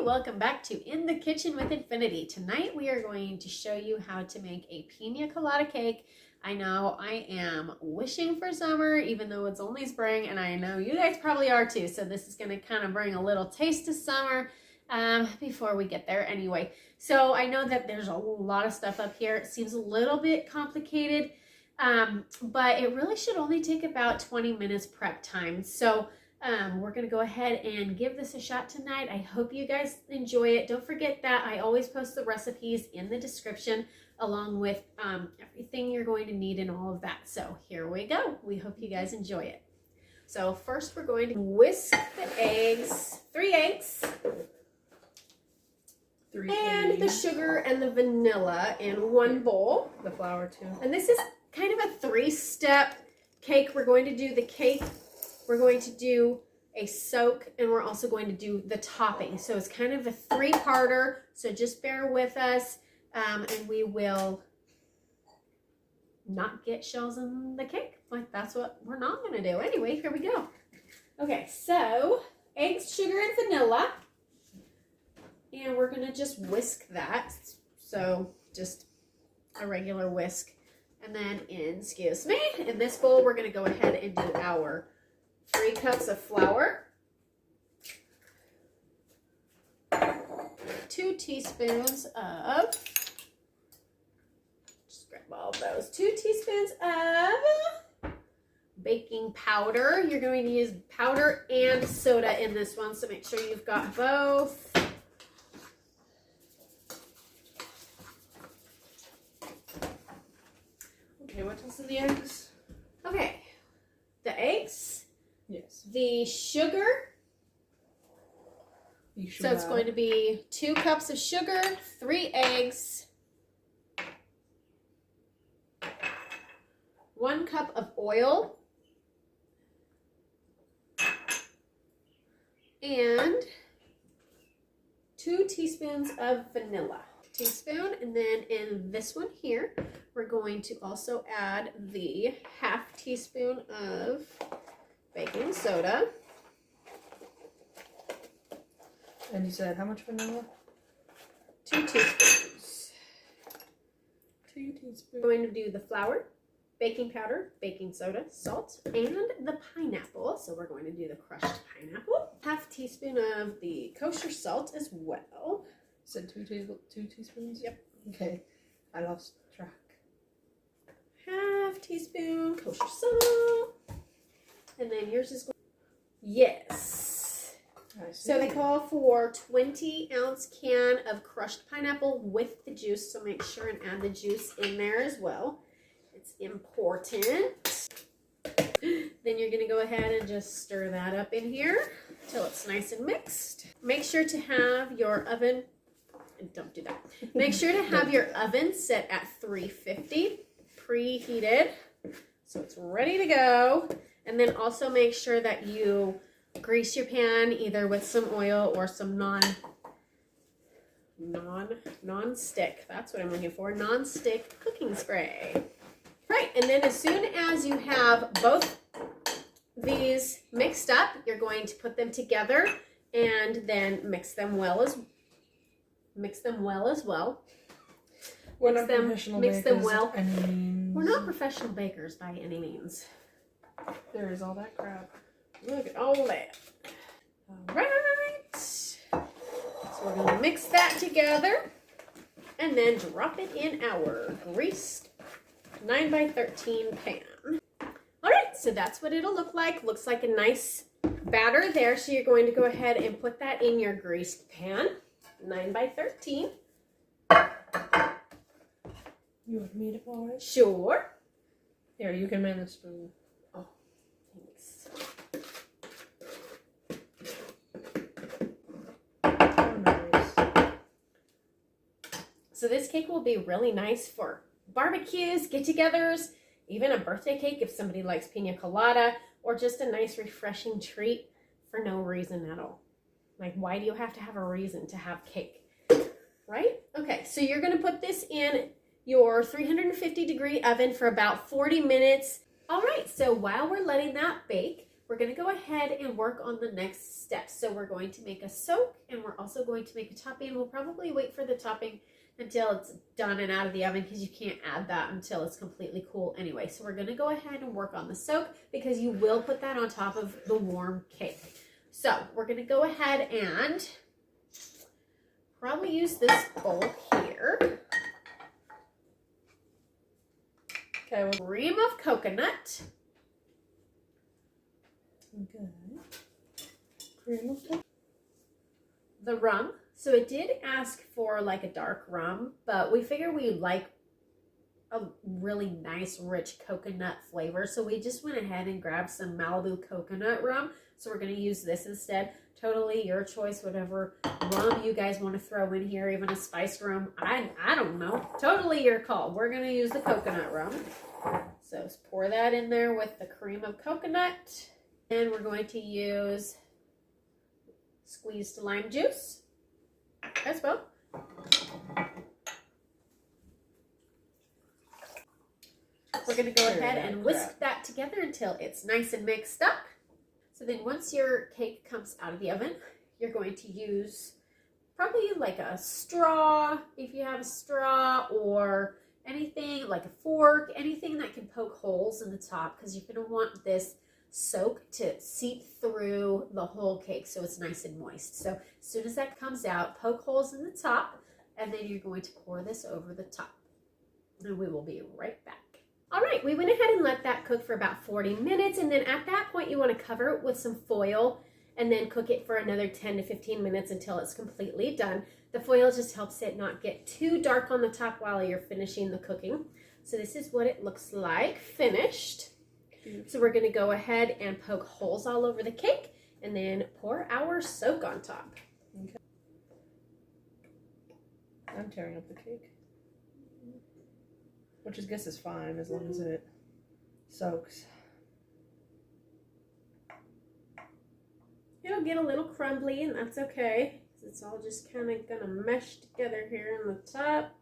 welcome back to In the Kitchen with Infinity. Tonight we are going to show you how to make a Pina Colada cake. I know I am wishing for summer even though it's only spring, and I know you guys probably are too, so this is going to kind of bring a little taste of summer before we get there anyway. So I know that there's a lot of stuff up here. It seems a little bit complicated, but it really should only take about 20 minutes prep time. So we're going to go ahead and give this a shot tonight. I hope you guys enjoy it. Don't forget that I always post the recipes in the description along with everything you're going to need and all of that. So here we go. We hope you guys enjoy it. So first we're going to whisk the eggs, 3 eggs, and the sugar and the vanilla in one bowl. The flour too. And this is kind of a 3-step cake. We're going to do the cake, we're going to do a soak, and we're also going to do the topping. So it's kind of a 3-parter, so just bear with us, and we will not get shells in the cake. Like, that's what we're not going to do. Anyway, here we go. Okay, so eggs, sugar, and vanilla. And we're going to just whisk that. So just a regular whisk. And then in this bowl, we're going to go ahead and do our 3 cups of flour, 2 teaspoons of, just grab all of those, 2 teaspoons of baking powder. You're going to use powder and soda in this one, so make sure you've got both. Okay, what else are the eggs? Okay, the eggs. Yes. The sugar. So it's going to be 2 cups of sugar, 3 eggs, 1 cup of oil, and 2 teaspoons of vanilla. Teaspoon, and then in this one here, we're going to also add the 1/2 teaspoon of baking soda. And you said how much vanilla? 2 teaspoons. 2 teaspoons. We're going to do the flour, baking powder, baking soda, salt, and the pineapple. So we're going to do the crushed pineapple. 1/2 teaspoon of the kosher salt as well. You said 2 teaspoons? Yep. Okay, I lost track. 1/2 teaspoon kosher salt. And then yours is going. Yes. I see. So they call for 20-ounce can of crushed pineapple with the juice. So make sure and add the juice in there as well. It's important. Then you're going to go ahead and just stir that up in here until it's nice and mixed. Make sure to have your oven. Don't do that. Make sure to have your oven set at 350, preheated, so it's ready to go. And then also make sure that you grease your pan either with some oil or some non-stick. That's what I'm looking for. Non-stick cooking spray. Right, and then as soon as you have both these mixed up, you're going to put them together and then mix them well as well. We're not professional bakers by any means. We're not professional bakers by any means. There is all that crap. Look at all that. All right. So we're going to mix that together and then drop it in our greased 9x13 pan. All right, so that's what it'll look like. Looks like a nice batter there. So you're going to go ahead and put that in your greased pan, 9x13. You want me to pour it? Sure. Here, you can man the spoon. Oh, thanks. Oh, nice. So this cake will be really nice for barbecues, get-togethers, even a birthday cake if somebody likes pina colada, or just a nice refreshing treat for no reason at all. Like, why do you have to have a reason to have cake? Right? Okay, so you're going to put this in your 350-degree oven for about 40 minutes. All right, so while we're letting that bake, we're going to go ahead and work on the next steps. So we're going to make a soak, and we're also going to make a topping. We'll probably wait for the topping until it's done and out of the oven, because you can't add that until it's completely cool anyway. So we're going to go ahead and work on the soak, because you will put that on top of the warm cake. So we're going to go ahead and probably use this bowl here. Okay, well, cream of coconut. Good. Cream of coconut. The rum. So it did ask for like a dark rum, but we figure we like a really nice rich coconut flavor. So we just went ahead and grabbed some Malibu coconut rum. So we're going to use this instead. Totally your choice, whatever rum you guys want to throw in here, even a spiced rum. I don't know. Totally your call. We're going to use the coconut rum. So pour that in there with the cream of coconut. And we're going to use squeezed lime juice as well. We're going to go ahead and whisk that together until it's nice and mixed up. So then once your cake comes out of the oven, you're going to use probably like a straw, if you have a straw, or anything like a fork, anything that can poke holes in the top, because you're going to want this soak to seep through the whole cake so it's nice and moist. So as soon as that comes out, poke holes in the top, and then you're going to pour this over the top. And we will be right back. All right, we went ahead and let that cook for about 40 minutes, and then at that point you want to cover it with some foil and then cook it for another 10 to 15 minutes until it's completely done. The foil just helps it not get too dark on the top while you're finishing the cooking. So this is what it looks like finished. So we're going to go ahead and poke holes all over the cake and then pour our soak on top. Okay. I'm tearing up the cake, which I guess is fine as long as it soaks. It'll get a little crumbly, and that's okay. It's all just kind of going to mesh together here on the top.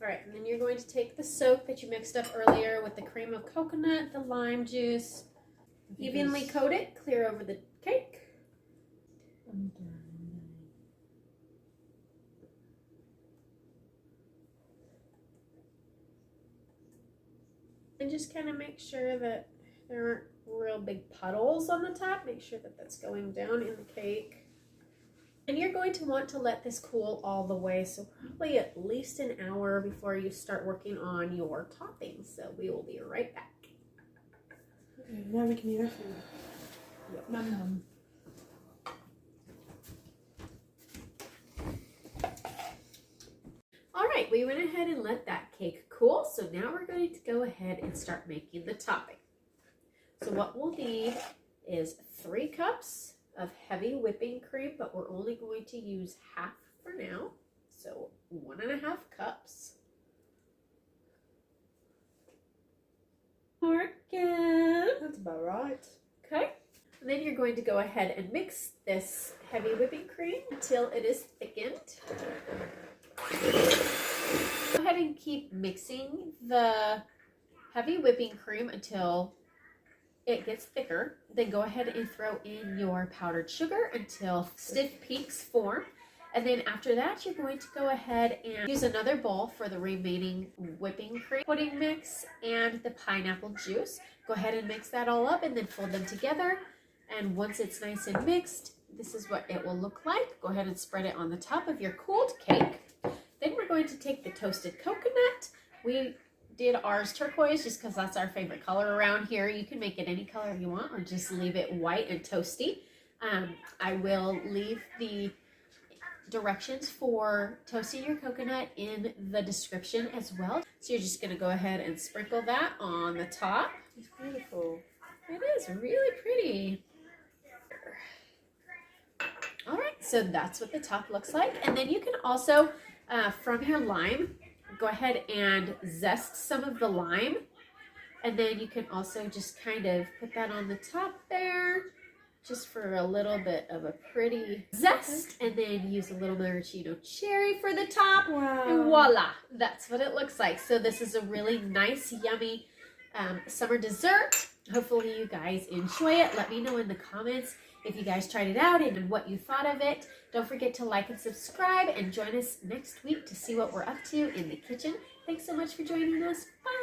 All right, and then you're going to take the soak that you mixed up earlier with the cream of coconut, the lime juice, evenly coat it, clear over the cake. And just kind of make sure that there aren't real big puddles on the top. Make sure that that's going down in the cake. And you're going to want to let this cool all the way, so probably at least an hour before you start working on your toppings. So we will be right back. Okay, now we can eat our food. Yep. Nom nom. All right, we went ahead and let that cake cool. So now we're going to go ahead and start making the topping. So what we'll need is 3 cups of heavy whipping cream, but we're only going to use half for now. So 1.5 cups. Again. That's about right. Okay. And then you're going to go ahead and mix this heavy whipping cream until it is thickened. Go ahead and keep mixing the heavy whipping cream until it gets thicker. Then go ahead and throw in your powdered sugar until stiff peaks form. And then after that, you're going to go ahead and use another bowl for the remaining whipping cream, pudding mix, and the pineapple juice. Go ahead and mix that all up and then fold them together. And once it's nice and mixed, this is what it will look like. Go ahead and spread it on the top of your cooled cake. Then we're going to take the toasted coconut. We did ours turquoise just because that's our favorite color around here. You can make it any color you want or just leave it white and toasty. I will leave the directions for toasting your coconut in the description as well. So you're just going to go ahead and sprinkle that on the top. It's beautiful. It is really pretty. All right, so that's what the top looks like. And then you can also, from your lime, go ahead and zest some of the lime. And then you can also just kind of put that on the top there, just for a little bit of a pretty zest. And then use a little Maraschino Cherry for the top. Wow. And voila, that's what it looks like. So this is a really nice, yummy summer dessert. Hopefully you guys enjoy it. Let me know in the comments if you guys tried it out and what you thought of it. Don't forget to like and subscribe and join us next week to see what we're up to in the kitchen. Thanks so much for joining us. Bye.